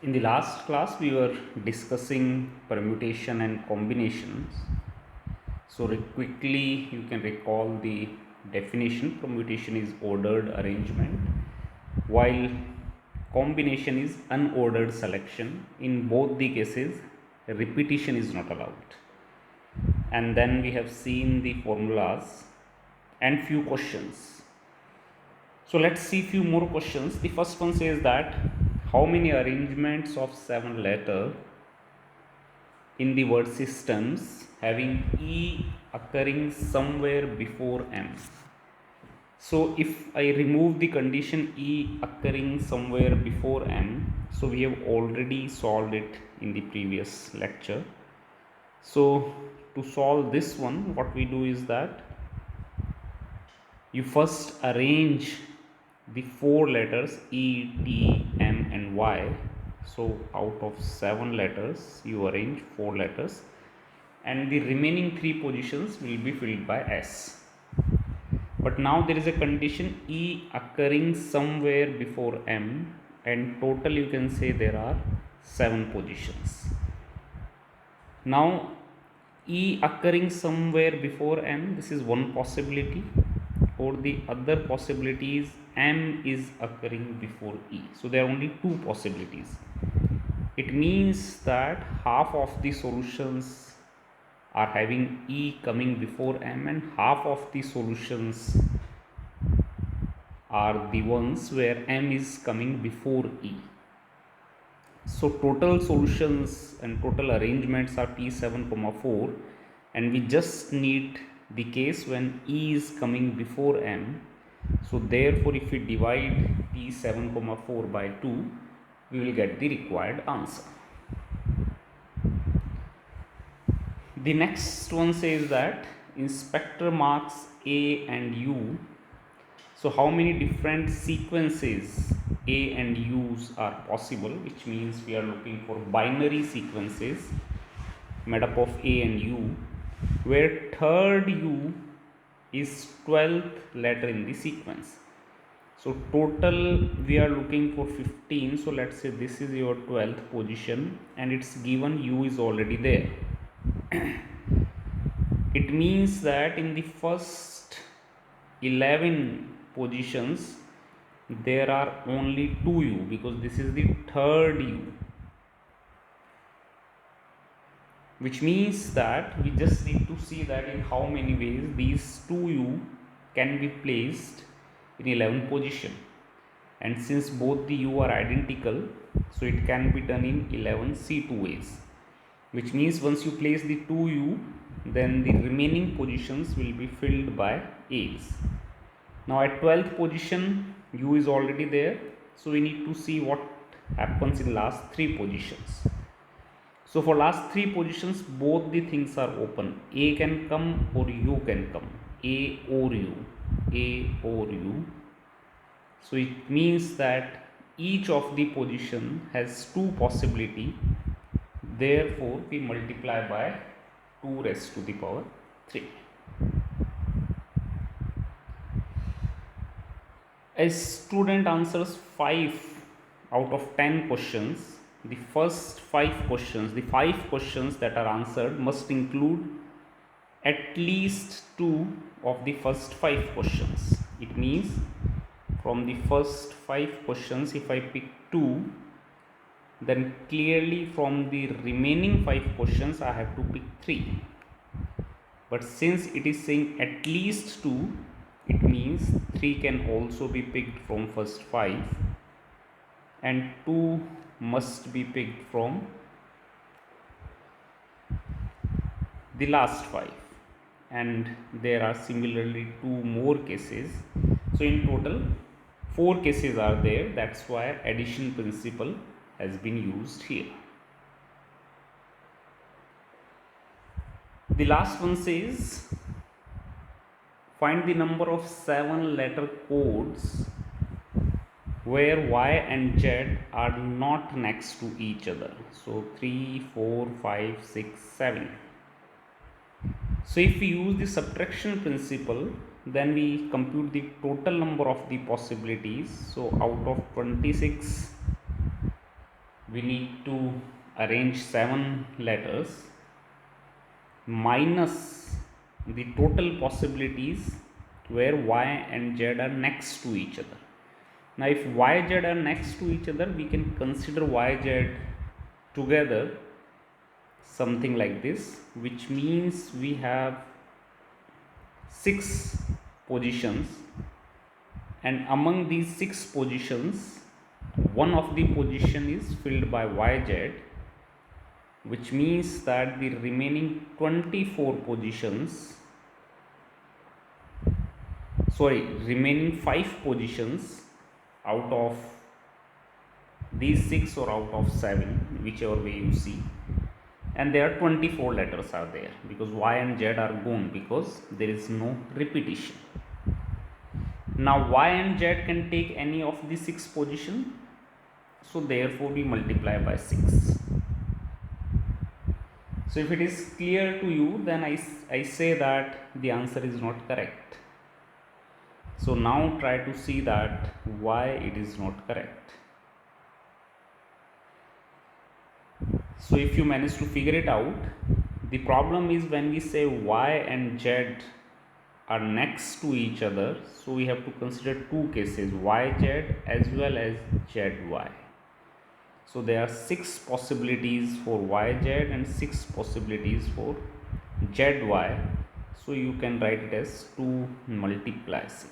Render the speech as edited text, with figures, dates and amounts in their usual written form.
In the last class, we were discussing permutation and combinations. So, quickly, you can recall the definition. Permutation is ordered arrangement, while combination is unordered selection. In both the cases, repetition is not allowed. And then we have seen the formulas and few questions. So let's see few more questions. The first one says that how many arrangements of 7 letters in the word systems having E occurring somewhere before M. So if I remove the condition E occurring somewhere before M, so we have already solved it in the previous lecture. So to solve this one, what we do is that you first arrange the 4 letters E, T, M and Y. So out of 7 letters, you arrange 4 letters and the remaining 3 positions will be filled by S. But now there is a condition E occurring somewhere before M, and total you can say there are 7 positions. Now E occurring somewhere before M, this is one possibility, or the other possibility is M is occurring before E. So there are only 2 possibilities. It means that half of the solutions are having E coming before M and half of the solutions are the ones where M is coming before E. So total solutions and total arrangements are P7, 4, and we just need the case when E is coming before M. So therefore if we divide P7, 4 by 2, we will get the required answer. The next one says that inspector marks A and U. So how many different sequences A and U's are possible, which means we are looking for binary sequences made up of A and U, where third U is 12th letter in the sequence. So total we are looking for 15. So let's say this is your 12th position and it's given U is already there. It means that in the first 11 positions there are only 2 U, because this is the third U, which means that we just need to see that in how many ways these 2 U can be placed in 11 position, and since both the U are identical, so it can be done in 11 C2 ways, which means once you place the 2 U, then the remaining positions will be filled by A's. Now at 12th position U is already there, so we need to see what happens in last 3 positions. So for last 3 positions both the things are open. A can come or U can come. A or U. A or U. So it means that each of the position has 2 possibility. Therefore we multiply by 2 raised to the power 3. A student answers 5 out of 10 questions. The first 5 questions, the 5 questions that are answered must include at least 2 of the first 5 questions. It means from the first 5 questions, if I pick 2, then clearly from the remaining 5 questions I have to pick 3. But since it is saying at least 2, it means 3 can also be picked from first 5 and 2 must be picked from the last 5, and there are similarly 2 more cases. So in total 4 cases are there. That's why addition principle has been used here. The last one says find the number of 7 letter codes where Y and Z are not next to each other. So 3, 4, 5, 6, 7. So if we use the subtraction principle, then we compute the total number of the possibilities. So out of 26 we need to arrange 7 letters minus the total possibilities where y and z are next to each other. Now if y z are next to each other, we can consider y z together something like this, which means we have 6 positions, and among these 6 positions, one of the position is filled by yz, which means that the remaining 24 positions, remaining 5 positions out of these 6 or out of 7, whichever way you see, and there are 24 letters are there because y and z are gone because there is no repetition. Now y and z can take any of the 6 position, so therefore we multiply by 6. So if it is clear to you, then I say that the answer is not correct. So now try to see that why it is not correct. So if you manage to figure it out, the problem is when we say y and z are next to each other, so we have to consider two cases, yz as well as zy. So there are 6 possibilities for yz and 6 possibilities for zy. So you can write it as 2 multiply 6.